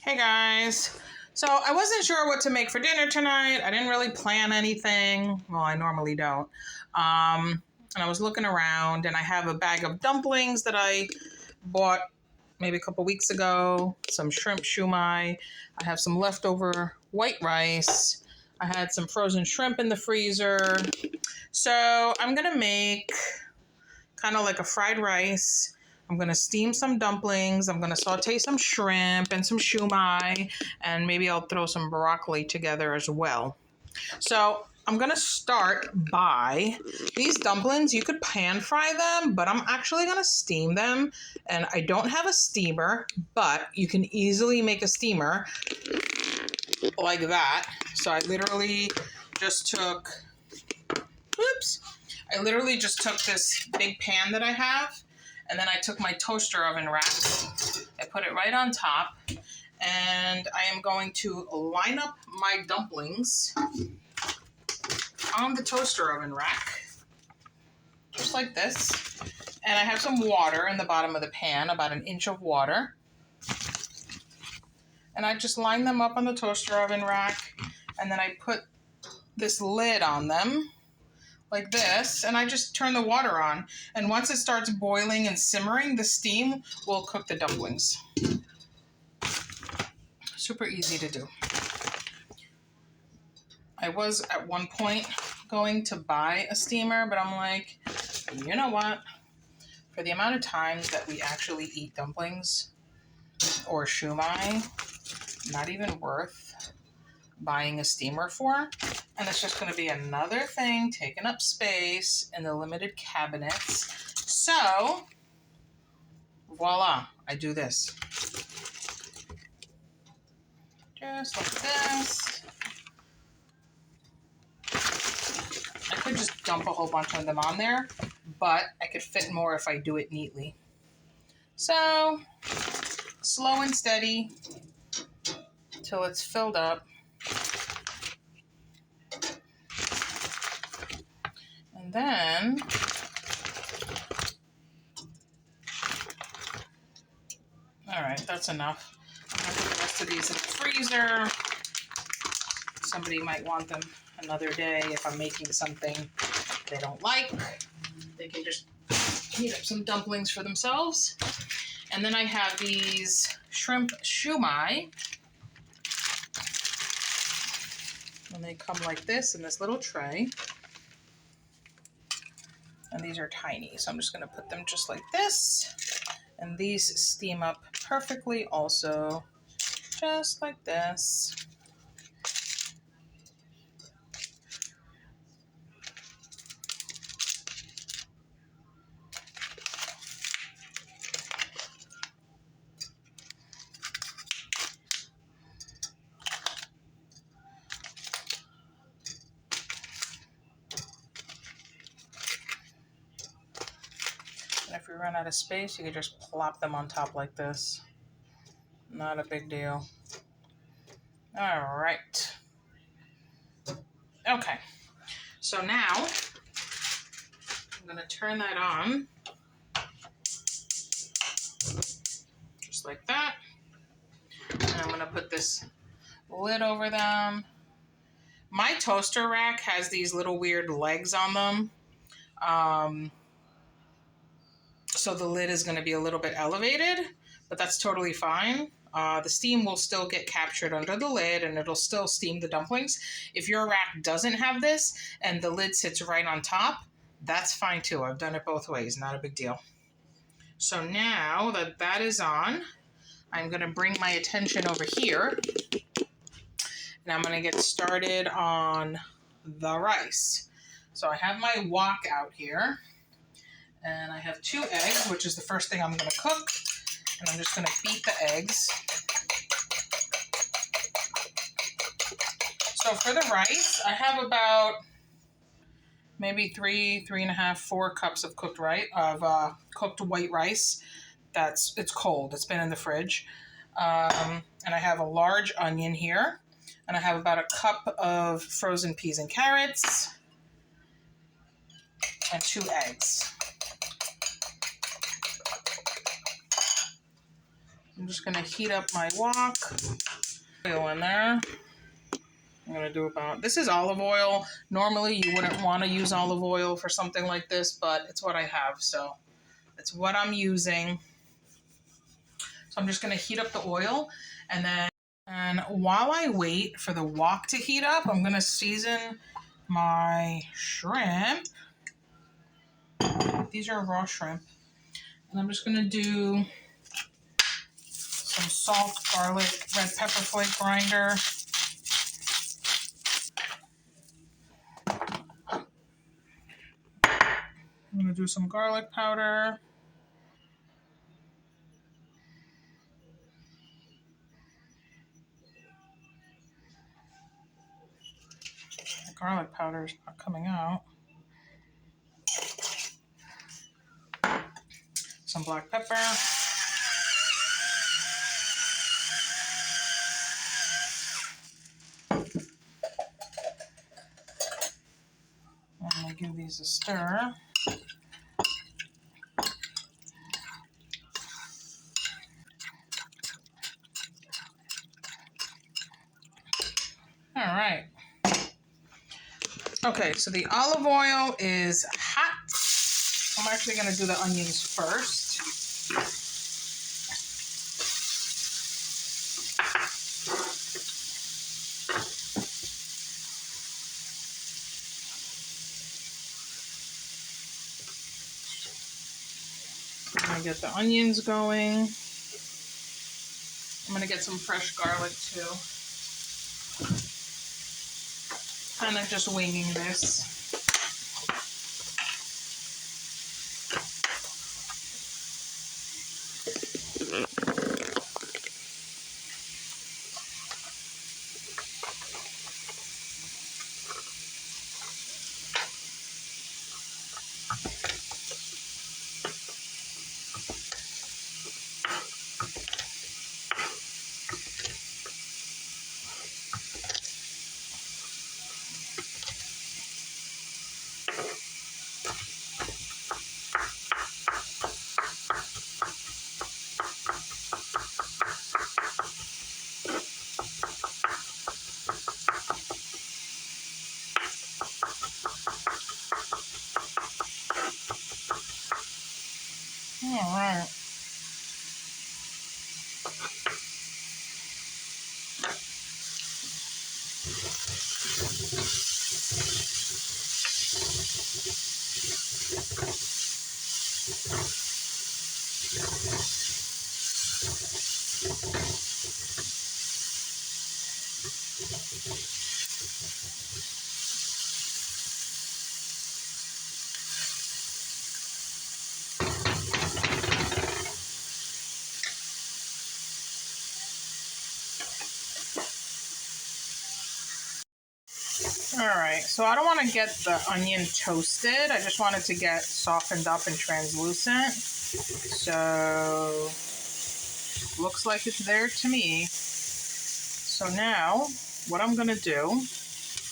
Hey guys. So I wasn't sure what to make for dinner tonight. I didn't really plan anything. Well, I normally don't. And I was looking around and I have a bag of dumplings that I bought maybe a couple weeks ago, some shrimp shumai. I have some leftover white rice. I had some frozen shrimp in the freezer. So I'm going to make kind of like a fried rice. I'm going to steam some dumplings. I'm going to saute some shrimp and some shumai, and maybe I'll throw some broccoli together as well. So I'm going to start by these dumplings. You could pan fry them, but I'm actually going to steam them. And I don't have a steamer, but you can easily make a steamer like that. So I literally just took this big pan that I have, and then I took my toaster oven rack. I put it right on top, and I am going to line up my dumplings on the toaster oven rack, just like this. And I have some water in the bottom of the pan, about an inch of water. And I just line them up on the toaster oven rack, and then I put this lid on them like this, and I just turn the water on. And once it starts boiling and simmering, the steam will cook the dumplings. Super easy to do. I was at one point going to buy a steamer, but I'm like, you know what? For the amount of times that we actually eat dumplings or shumai, not even worth buying a steamer for. And it's just going to be another thing taking up space in the limited cabinets. So, voila, I do this. Just like this. I could just dump a whole bunch of them on there, but I could fit more if I do it neatly. So, slow and steady till it's filled up. And then all right, that's enough. I'm going to put the rest of these in the freezer. Somebody might want them another day if I'm making something they don't like. They can just heat up some dumplings for themselves. And then I have these shrimp shumai. And they come like this in this little tray. And these are tiny, so I'm just going to put them just like this. And these steam up perfectly also, just like this. And if you run out of space, you can just plop them on top like this. Not a big deal. All right. Okay. So now I'm going to turn that on. Just like that. And I'm going to put this lid over them. My toaster rack has these little weird legs on them. So the lid is going to be a little bit elevated, but that's totally fine. The steam will still get captured under the lid and it'll still steam the dumplings. If your rack doesn't have this and the lid sits right on top, that's fine too. I've done it both ways, not a big deal. So now that that is on, I'm going to bring my attention over here and I'm going to get started on the rice. So I have my wok out here. And I have 2 eggs, which is the first thing I'm going to cook. And I'm just going to beat the eggs. So for the rice, I have about maybe 3.5, 4 cups of cooked white rice. It's cold. It's been in the fridge. And I have a large onion here. And I have about a cup of frozen peas and carrots. And 2 eggs. I'm just gonna heat up my wok. Oil in there. I'm gonna do about, this is olive oil. Normally you wouldn't want to use olive oil for something like this, but it's what I have, so it's what I'm using. So I'm just gonna heat up the oil, and while I wait for the wok to heat up, I'm gonna season my shrimp. These are raw shrimp. And I'm just gonna do some salt, garlic, red pepper flake grinder. I'm gonna do some garlic powder. The garlic powder is not coming out. Some black pepper. I'm gonna give these a stir. All right. Okay, so the olive oil is hot. I'm actually gonna do the onions first. I'm gonna get the onions going. I'm gonna get some fresh garlic too. Kind of just winging this. All right. All right, so I don't want to get the onion toasted. I just want it to get softened up and translucent. So, looks like it's there to me. So now, what I'm gonna do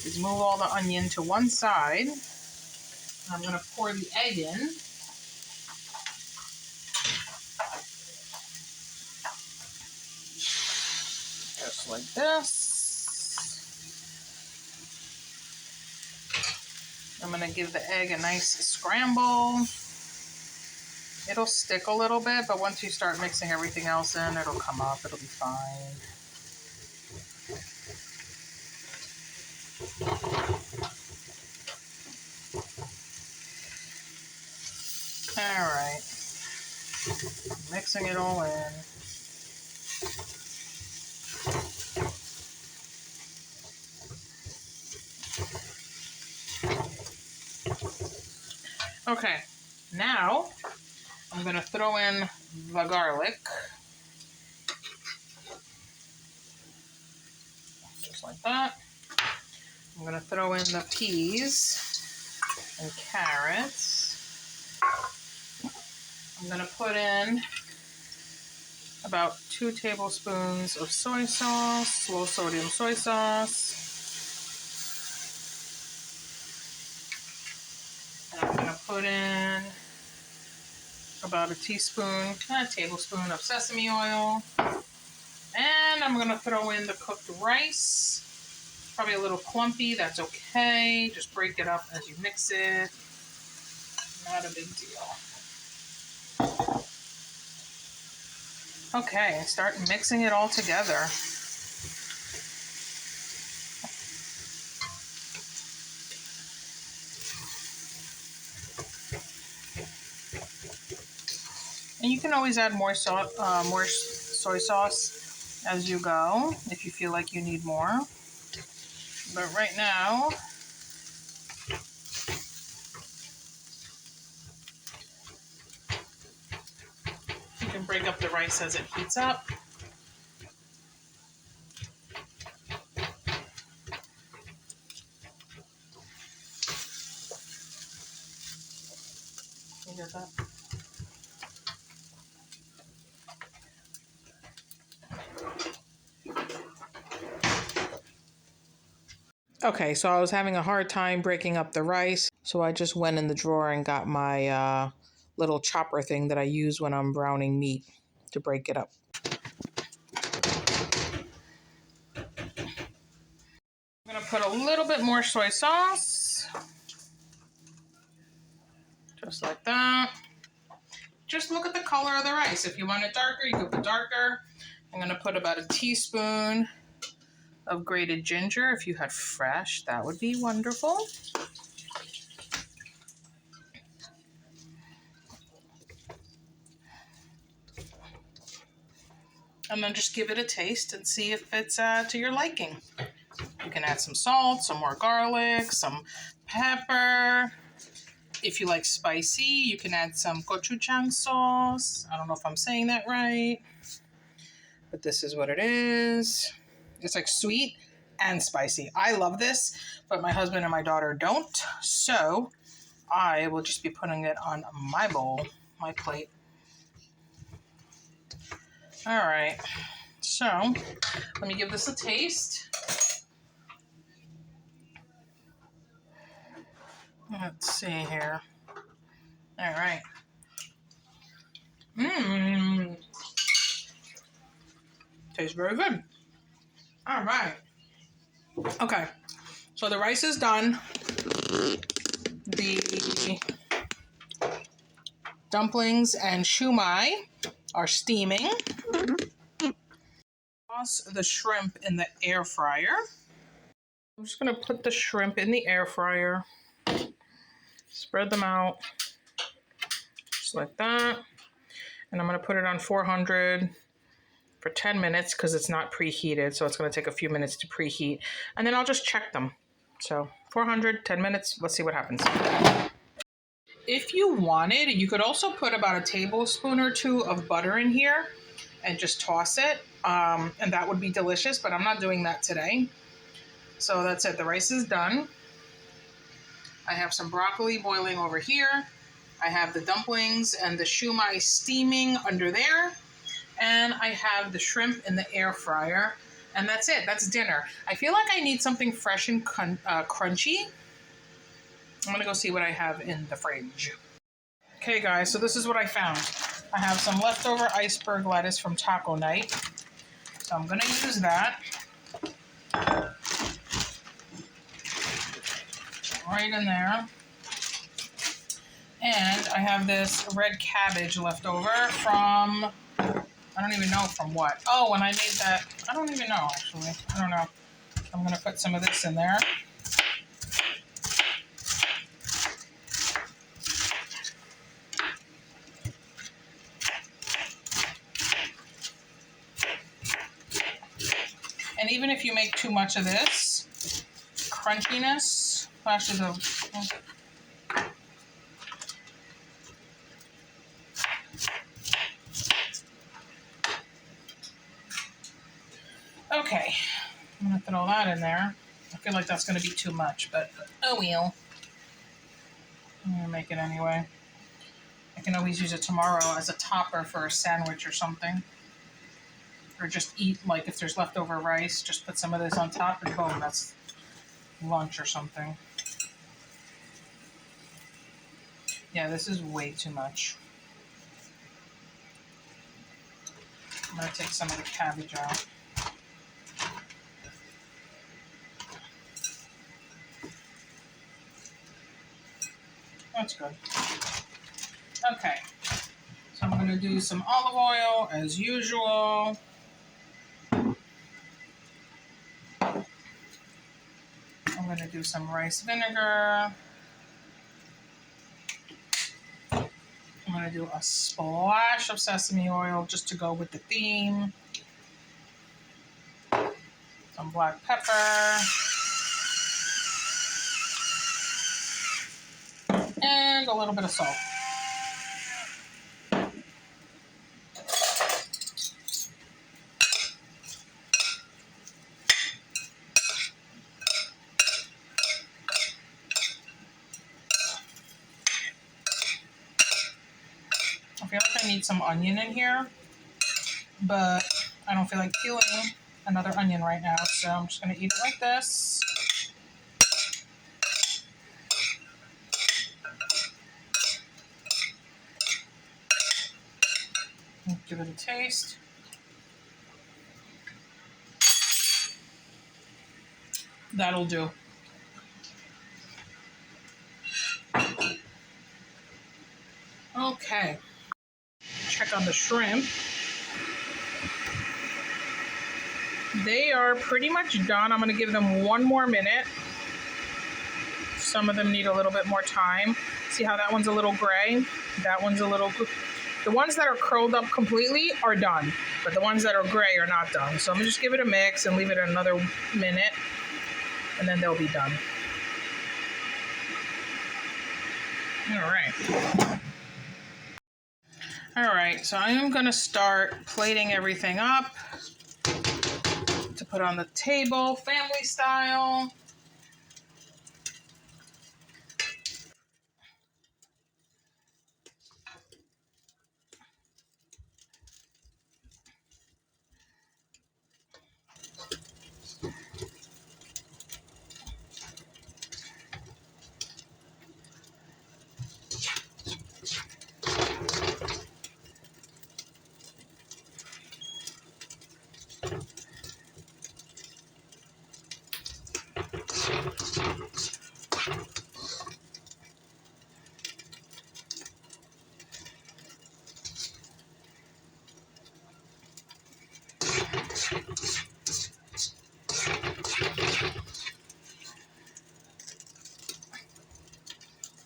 is move all the onion to one side. I'm gonna pour the egg in. Just like this. I'm gonna give the egg a nice scramble. It'll stick a little bit, but once you start mixing everything else in, it'll come up, it'll be fine. All right, mixing it all in. Okay, now I'm gonna throw in the garlic. Just like that. I'm gonna throw in the peas and carrots. I'm gonna put in about 2 tablespoons of soy sauce, low sodium soy sauce. And I'm gonna put in about a tablespoon of sesame oil. And I'm gonna throw in the cooked rice. Probably a little clumpy, that's okay. Just break it up as you mix it. Not a big deal. Okay, start mixing it all together. And you can always add more soy sauce as you go if you feel like you need more. But right now, you can break up the rice as it heats up. You get that? Okay, so I was having a hard time breaking up the rice, so I just went in the drawer and got my little chopper thing that I use when I'm browning meat to break it up. I'm gonna put a little bit more soy sauce, just like that. Just look at the color of the rice. If you want it darker, you can put darker. I'm gonna put about a teaspoon of grated ginger. If you had fresh, that would be wonderful. And then just give it a taste and see if it's to your liking. You can add some salt, some more garlic, some pepper. If you like spicy, you can add some gochujang sauce. I don't know if I'm saying that right, but this is what it is. It's like sweet and spicy. I love this, but my husband and my daughter don't. So I will just be putting it on my bowl, my plate. All right, so let me give this a taste. Let's see here. All right. Tastes very good. All right. Okay, so the rice is done. The dumplings and shumai are steaming. Toss the shrimp in the air fryer. I'm just gonna put the shrimp in the air fryer. Spread them out, just like that. And I'm gonna put it on 400 for 10 minutes because it's not preheated, so it's gonna take a few minutes to preheat. And then I'll just check them. So 400, 10 minutes, let's see what happens. If you wanted, you could also put about a tablespoon or two of butter in here and just toss it, and that would be delicious, but I'm not doing that today. So that's it, the rice is done. I have some broccoli boiling over here. I have the dumplings and the shumai steaming under there. And I have the shrimp in the air fryer. And that's it, that's dinner. I feel like I need something fresh and crunchy. I'm gonna go see what I have in the fridge. Okay guys, so this is what I found. I have some leftover iceberg lettuce from taco night. So I'm gonna use that. Right in there. And I have this red cabbage left over from, I don't even know from what. Oh, when I made that, I don't even know actually. I don't know. I'm gonna put some of this in there. And even if you make too much of this, crunchiness, flashes of... Okay, I'm gonna throw that in there. I feel like that's gonna be too much, but oh well. I'm gonna make it anyway. I can always use it tomorrow as a topper for a sandwich or something. Or just eat, like if there's leftover rice, just put some of this on top and boom, that's lunch or something. Yeah, this is way too much. I'm gonna take some of the cabbage out. That's good. Okay, so I'm gonna do some olive oil as usual. I'm gonna do some rice vinegar. I'm gonna do a splash of sesame oil just to go with the theme. Some black pepper. And a little bit of salt. I feel like I need some onion in here, but I don't feel like peeling another onion right now, so I'm just gonna eat it like this. Give it a taste. That'll do. Okay. Check on the shrimp. They are pretty much done. I'm going to give them 1 more minute. Some of them need a little bit more time. See how that one's a little gray? That one's a little... The ones that are curled up completely are done, but the ones that are gray are not done. So I'm going to just give it a mix and leave it another minute, and then they'll be done. All right, so I am going to start plating everything up to put on the table, family style.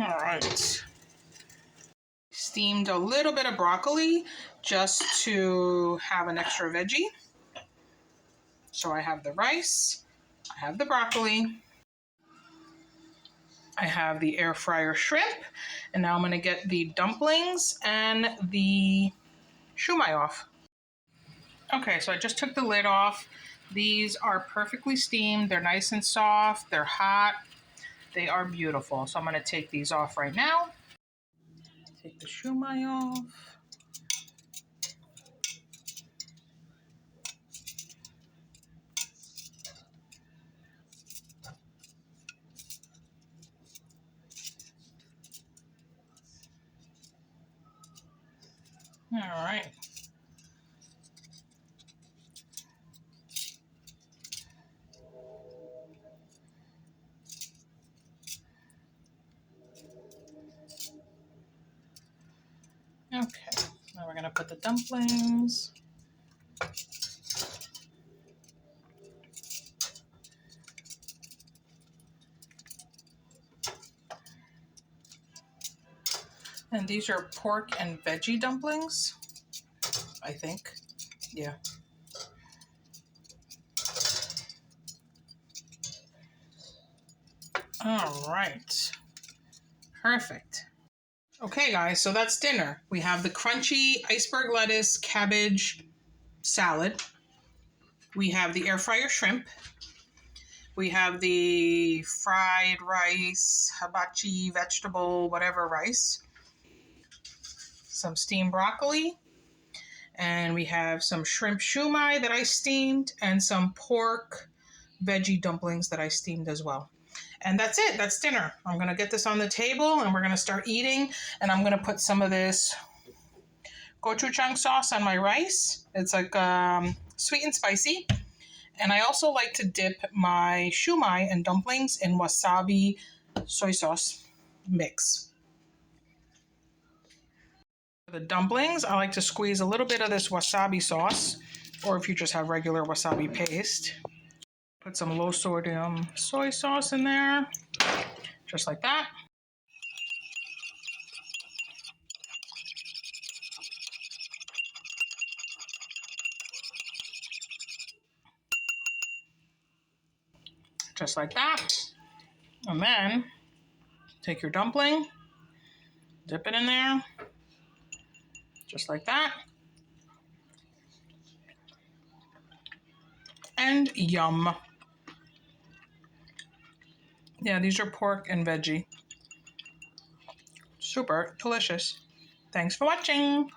All right. Steamed a little bit of broccoli just to have an extra veggie. So I have the rice, I have the broccoli, I have the air fryer shrimp, and now I'm going to get the dumplings and the shumai off. Okay, so I just took the lid off. These are perfectly steamed. They're nice and soft. They're hot. They are beautiful. So I'm going to take these off right now. Take the shumai off. All right. Okay, now we're gonna put the dumplings. And these are pork and veggie dumplings, I think. Yeah. All right. Perfect. Okay, guys, so that's dinner. We have the crunchy iceberg lettuce cabbage salad. We have the air fryer shrimp. We have the fried rice, hibachi, vegetable, whatever rice. Some steamed broccoli. And we have some shrimp shumai that I steamed and some pork veggie dumplings that I steamed as well. And that's it. That's dinner. I'm going to get this on the table and we're going to start eating. And I'm going to put some of this gochujang sauce on my rice. It's like sweet and spicy. And I also like to dip my shumai and dumplings in wasabi soy sauce mix. For the dumplings, I like to squeeze a little bit of this wasabi sauce, or if you just have regular wasabi paste. Put some low sodium soy sauce in there, just like that. Just like that. And then take your dumpling, dip it in there, just like that. And yum. Yeah, these are pork and veggie. Super delicious. Thanks for watching.